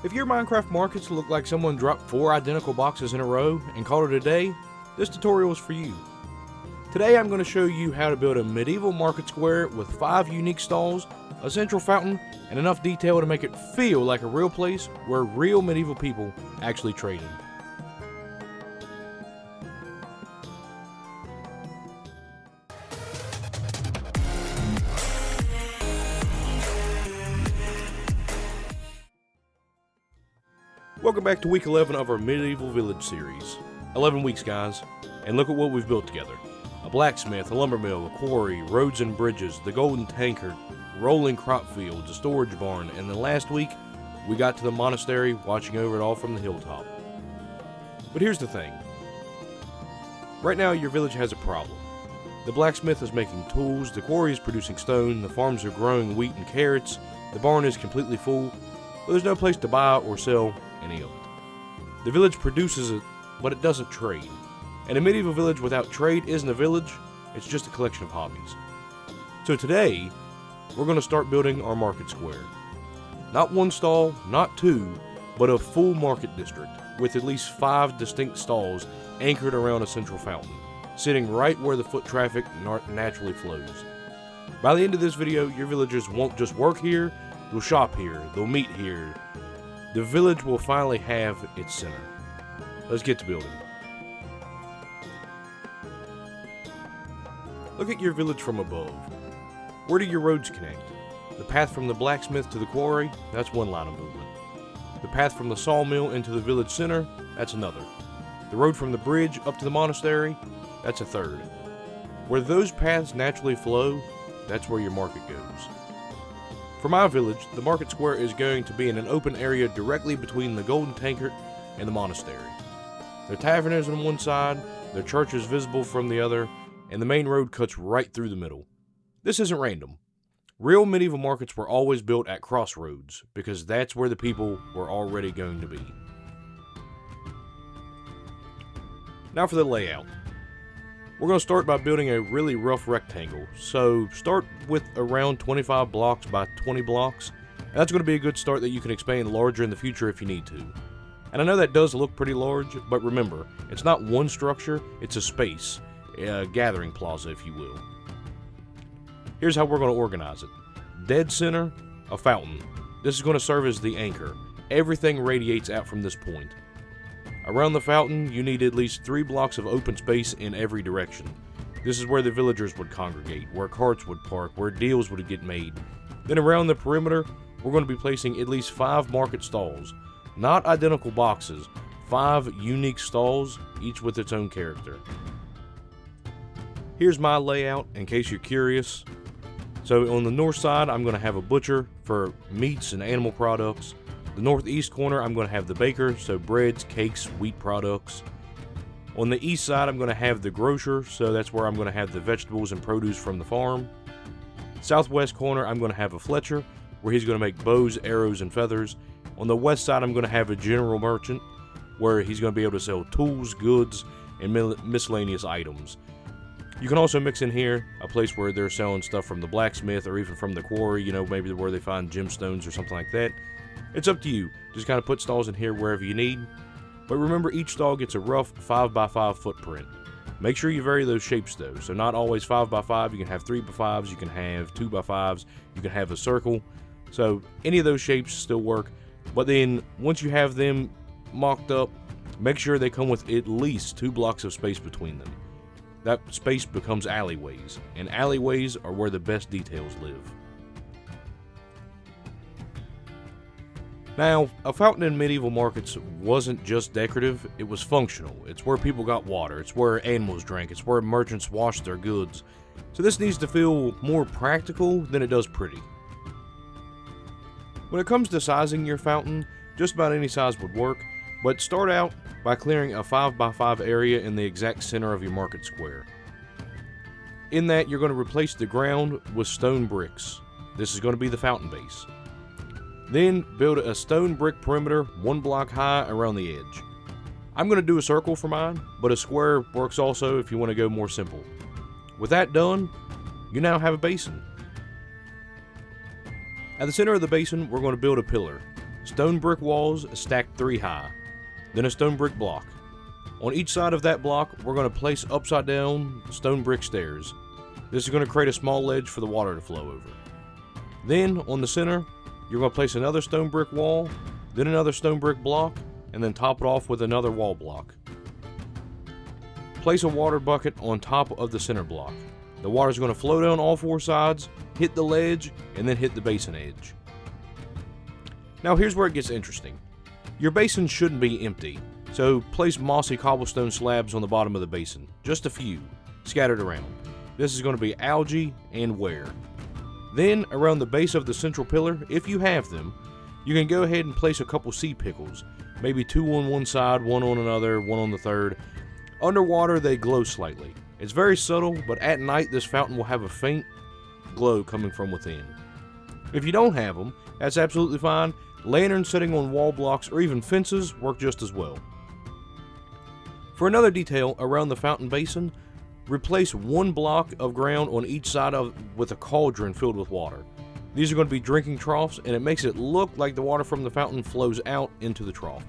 If your Minecraft markets look like someone dropped 4 identical boxes in a row and called it a day, this tutorial is for you. Today I'm going to show you how to build a medieval market square with 5 unique stalls, a central fountain, and enough detail to make it feel like a real place where real medieval people actually traded. Welcome back to week 11 of our medieval village series. 11 weeks, guys, and look at what we've built together. A blacksmith, a lumber mill, a quarry, roads and bridges, the golden tankard, rolling crop fields, a storage barn, and then last week, we got to the monastery, watching over it all from the hilltop. But here's the thing. Right now, your village has a problem. The blacksmith is making tools, the quarry is producing stone, the farms are growing wheat and carrots, the barn is completely full, but there's no place to buy or sell any of it. The village produces it, but it doesn't trade. And a medieval village without trade isn't a village, it's just a collection of hobbies. So today, we're going to start building our market square. Not one stall, not 2, but a full market district with at least 5 distinct stalls anchored around a central fountain, sitting right where the foot traffic naturally flows. By the end of this video, your villagers won't just work here, they'll shop here, they'll meet here. The village will finally have its center. Let's get to building. Look at your village from above. Where do your roads connect? The path from the blacksmith to the quarry, that's one line of movement. The path from the sawmill into the village center, that's another. The road from the bridge up to the monastery, that's a third. Where those paths naturally flow, that's where your market goes. For my village, the market square is going to be in an open area directly between the golden tankard and the monastery. The tavern is on one side, the church is visible from the other, and the main road cuts right through the middle. This isn't random. Real medieval markets were always built at crossroads, because that's where the people were already going to be. Now for the layout. We're going to start by building a really rough rectangle, so start with around 25 blocks by 20 blocks, and that's going to be a good start that you can expand larger in the future if you need to. And I know that does look pretty large, but remember, it's not one structure, it's a space, a gathering plaza if you will. Here's how we're going to organize it. Dead center, a fountain. This is going to serve as the anchor. Everything radiates out from this point. Around the fountain, you need at least 3 blocks of open space in every direction. This is where the villagers would congregate, where carts would park, where deals would get made. Then around the perimeter, we're going to be placing at least 5 market stalls. Not identical boxes, 5 unique stalls, each with its own character. Here's my layout in case you're curious. So on the north side, I'm going to have a butcher for meats and animal products. The northeast corner, I'm going to have the baker, so breads, cakes, wheat products. On the east side, I'm going to have the grocer, so that's where I'm going to have the vegetables and produce from the farm. Southwest corner, I'm going to have a fletcher, where he's going to make bows, arrows, and feathers. On the west side, I'm going to have a general merchant, where he's going to be able to sell tools, goods, and miscellaneous items. You can also mix in here a place where they're selling stuff from the blacksmith or even from the quarry, you know, maybe where they find gemstones or something like that. It's up to you. Just kind of put stalls in here wherever you need. But remember, each stall gets a rough 5x5 footprint. Make sure you vary those shapes though. So not always 5x5. You can have 3x5s. You can have 2x5s. You can have a circle. So any of those shapes still work. But then once you have them mocked up, make sure they come with at least 2 blocks of space between them. That space becomes alleyways. And alleyways are where the best details live. Now, a fountain in medieval markets wasn't just decorative, it was functional. It's where people got water, it's where animals drank, it's where merchants washed their goods. So this needs to feel more practical than it does pretty. When it comes to sizing your fountain, just about any size would work, but start out by clearing a 5x5 area in the exact center of your market square. In that, you're going to replace the ground with stone bricks. This is going to be the fountain base. Then build a stone brick perimeter 1 block high around the edge. I'm going to do a circle for mine, but a square works also if you want to go more simple. With that done, you now have a basin. At the center of the basin, we're going to build a pillar. stone brick walls stacked 3 high, then a stone brick block. On each side of that block, we're going to place upside down stone brick stairs. This is going to create a small ledge for the water to flow over. Then, on the center, you're going to place another stone brick wall, then another stone brick block, and then top it off with another wall block. Place a water bucket on top of the center block. The water is going to flow down all 4 sides, hit the ledge, and then hit the basin edge. Now here's where it gets interesting. Your basin shouldn't be empty, so place mossy cobblestone slabs on the bottom of the basin, just a few, scattered around. This is going to be algae and wear. Then, around the base of the central pillar, if you have them, you can go ahead and place a couple sea pickles, maybe 2 on one side, 1 on another, 1 on the third. Underwater, they glow slightly. It's very subtle, but at night this fountain will have a faint glow coming from within. If you don't have them, that's absolutely fine. Lanterns sitting on wall blocks or even fences work just as well. For another detail around the fountain basin, replace 1 block of ground on each side with a cauldron filled with water. These are going to be drinking troughs, and it makes it look like the water from the fountain flows out into the trough.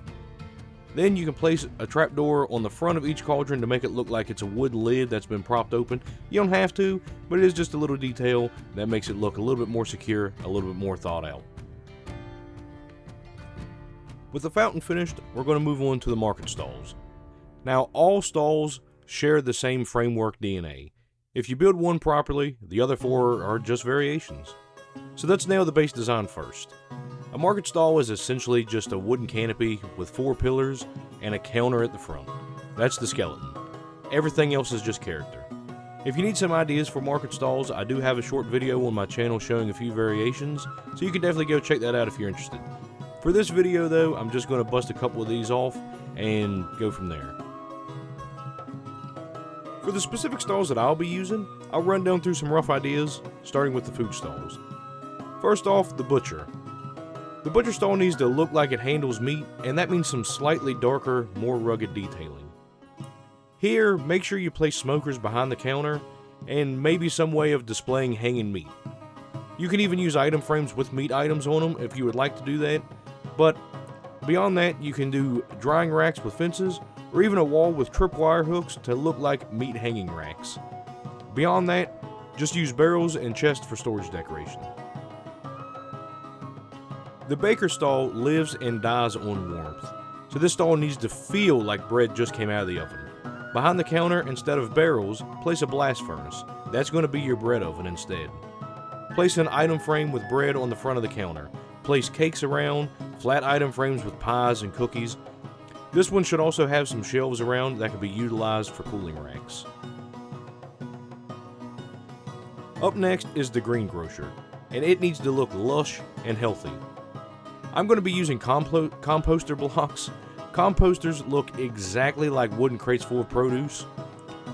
Then you can place a trapdoor on the front of each cauldron to make it look like it's a wood lid that's been propped open. You don't have to, but it is just a little detail that makes it look a little bit more secure, a little bit more thought out. With the fountain finished, we're going to move on to the market stalls. Now, all stalls share the same framework DNA. If you build one properly, the other 4 are just variations. So let's nail the base design first. A market stall is essentially just a wooden canopy with 4 pillars and a counter at the front. That's the skeleton. Everything else is just character. If you need some ideas for market stalls, I do have a short video on my channel showing a few variations, so you can definitely go check that out if you're interested. For this video though, I'm just going to bust a couple of these off and go from there. For the specific stalls that I'll be using, I'll run down through some rough ideas, starting with the food stalls. First off, the butcher. The butcher stall needs to look like it handles meat, and that means some slightly darker, more rugged detailing. Here, make sure you place smokers behind the counter, and maybe some way of displaying hanging meat. You can even use item frames with meat items on them if you would like to do that, but beyond that, you can do drying racks with fences, or even a wall with tripwire hooks to look like meat hanging racks. Beyond that, just use barrels and chests for storage decoration. The baker stall lives and dies on warmth, so this stall needs to feel like bread just came out of the oven. Behind the counter, instead of barrels, place a blast furnace. That's going to be your bread oven instead. Place an item frame with bread on the front of the counter. Place cakes around, flat item frames with pies and cookies. This one should also have some shelves around that can be utilized for cooling racks. Up next is the greengrocer, and it needs to look lush and healthy. I'm going to be using composter blocks. Composters look exactly like wooden crates full of produce.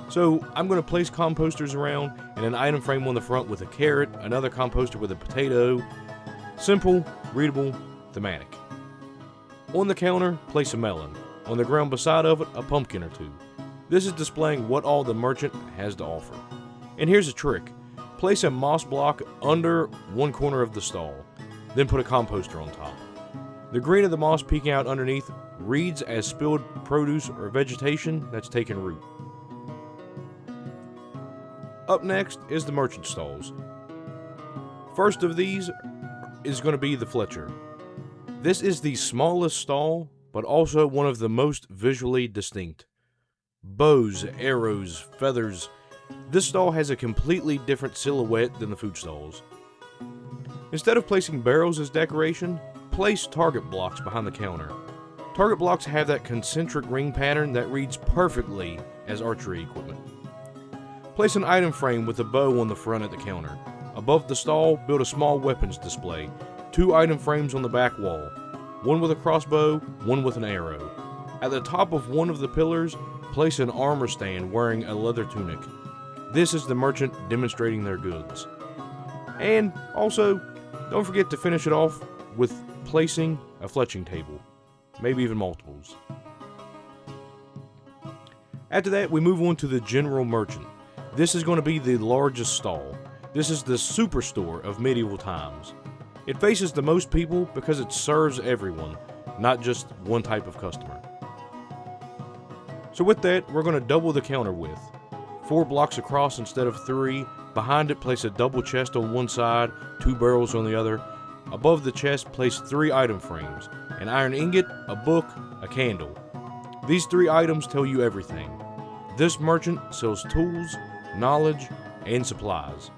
So I'm going to place composters around and an item frame on the front with a carrot, another composter with a potato. Simple, readable, thematic. On the counter, place a melon. On the ground beside of it, a pumpkin or 2. This is displaying what all the merchant has to offer. And here's a trick. Place a moss block under one corner of the stall. Then put a composter on top. The green of the moss peeking out underneath reads as spilled produce or vegetation that's taken root. Up next is the merchant stalls. First of these is going to be the Fletcher. This is the smallest stall, but also one of the most visually distinct. Bows, arrows, feathers. This stall has a completely different silhouette than the food stalls. Instead of placing barrels as decoration, place target blocks behind the counter. Target blocks have that concentric ring pattern that reads perfectly as archery equipment. Place an item frame with a bow on the front at the counter. Above the stall, build a small weapons display. 2 item frames on the back wall. One with a crossbow, one with an arrow. At the top of one of the pillars, place an armor stand wearing a leather tunic. This is the merchant demonstrating their goods. And also, don't forget to finish it off with placing a fletching table, maybe even multiples. After that, we move on to the general merchant. This is going to be the largest stall. This is the superstore of medieval times. It faces the most people because it serves everyone, not just one type of customer. So with that, we're going to double the counter width. 4 blocks across instead of 3. Behind it, place a double chest on one side, 2 barrels on the other. Above the chest, place 3 item frames, an iron ingot, a book, a candle. These 3 items tell you everything. This merchant sells tools, knowledge, and supplies.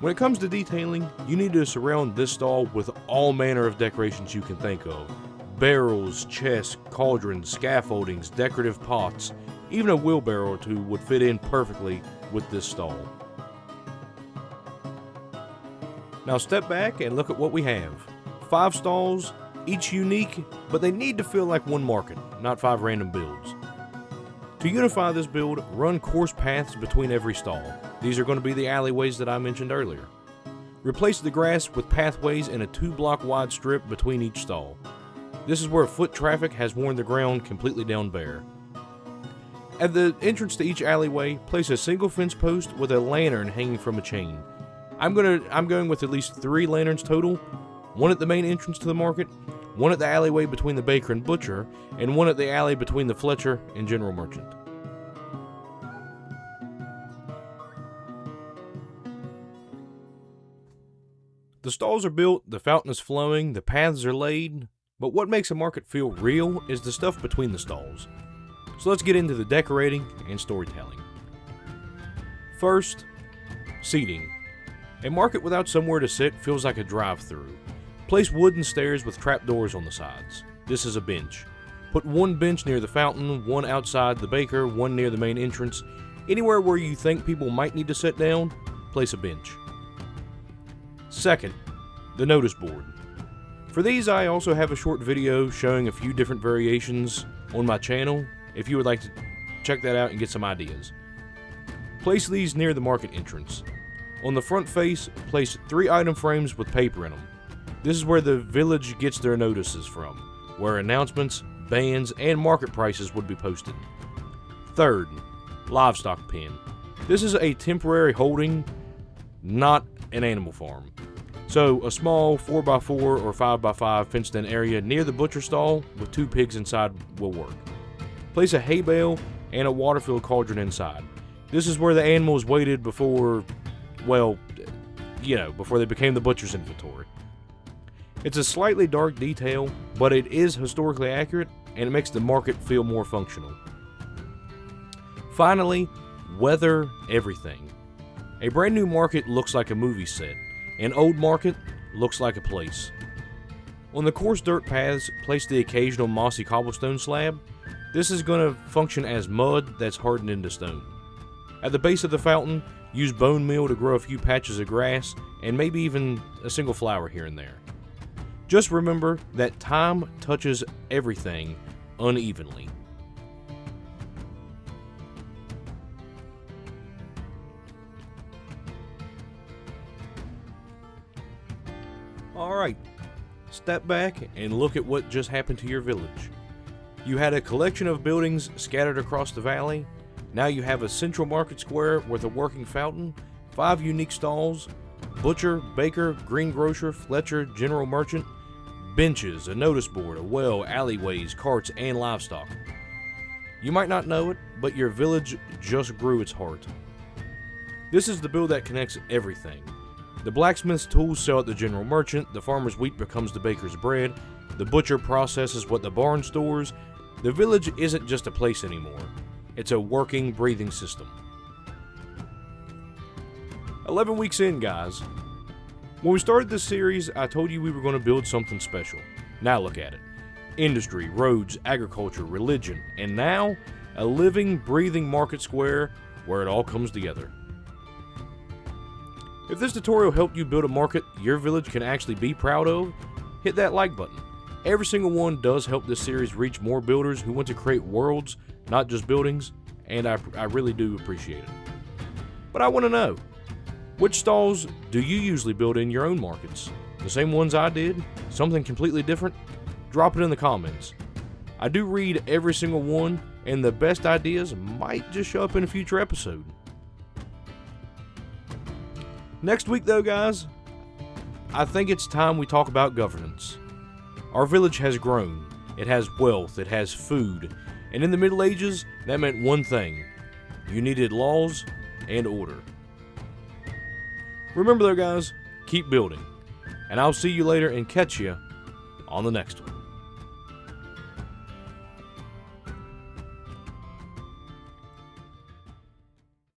When it comes to detailing, you need to surround this stall with all manner of decorations you can think of. Barrels, chests, cauldrons, scaffoldings, decorative pots, even a wheelbarrow or 2 would fit in perfectly with this stall. Now step back and look at what we have. 5 stalls, each unique, but they need to feel like one market, not 5 random builds. To unify this build, run course paths between every stall. These are going to be the alleyways that I mentioned earlier. Replace the grass with pathways in a 2-block wide strip between each stall. This is where foot traffic has worn the ground completely down bare. At the entrance to each alleyway, place a single fence post with a lantern hanging from a chain. I'm going with at least 3 lanterns total, 1 at the main entrance to the market, 1 at the alleyway between the baker and butcher, and 1 at the alley between the Fletcher and general merchant. The stalls are built, the fountain is flowing, the paths are laid, but what makes a market feel real is the stuff between the stalls. So let's get into the decorating and storytelling. First, seating. A market without somewhere to sit feels like a drive-through. Place wooden stairs with trapdoors on the sides. This is a bench. Put 1 bench near the fountain, 1 outside the baker, 1 near the main entrance. Anywhere where you think people might need to sit down, place a bench. Second, the notice board. For these, I also have a short video showing a few different variations on my channel, if you would like to check that out and get some ideas. Place these near the market entrance. On the front face, place 3 item frames with paper in them. This is where the village gets their notices from, where announcements, bans, and market prices would be posted. Third, livestock pen. This is a temporary holding, not an animal farm. So a small 4x4 or 5x5 fenced in area near the butcher stall with 2 pigs inside will work. Place a hay bale and a water-filled cauldron inside. This is where the animals waited before, well, before they became the butcher's inventory. It's a slightly dark detail, but it is historically accurate and it makes the market feel more functional. Finally, weather everything. A brand new market looks like a movie set. An old market looks like a place. On the coarse dirt paths, place the occasional mossy cobblestone slab. This is going to function as mud that's hardened into stone. At the base of the fountain, use bone meal to grow a few patches of grass and maybe even a single flower here and there. Just remember that time touches everything unevenly. Alright, step back and look at what just happened to your village. You had a collection of buildings scattered across the valley. Now you have a central market square with a working fountain, 5 unique stalls, butcher, baker, greengrocer, Fletcher, general merchant, benches, a notice board, a well, alleyways, carts, and livestock. You might not know it, but your village just grew its heart. This is the build that connects everything. The blacksmith's tools sell at the general merchant, the farmer's wheat becomes the baker's bread, the butcher processes what the barn stores. The village isn't just a place anymore. It's a working, breathing system. 11 weeks in, guys. When we started this series, I told you we were going to build something special. Now look at it. Industry, roads, agriculture, religion, and now a living, breathing market square where it all comes together. If this tutorial helped you build a market your village can actually be proud of, hit that like button. Every single one does help this series reach more builders who want to create worlds, not just buildings, and I really do appreciate it. But I want to know, which stalls do you usually build in your own markets? The same ones I did? Something completely different? Drop it in the comments. I do read every single one, and the best ideas might just show up in a future episode. Next week though, guys, I think it's time we talk about governance. Our village has grown. It has wealth, it has food, and in the Middle Ages, that meant one thing. You needed laws and order. Remember though, guys, keep building. And I'll see you later and catch you on the next one.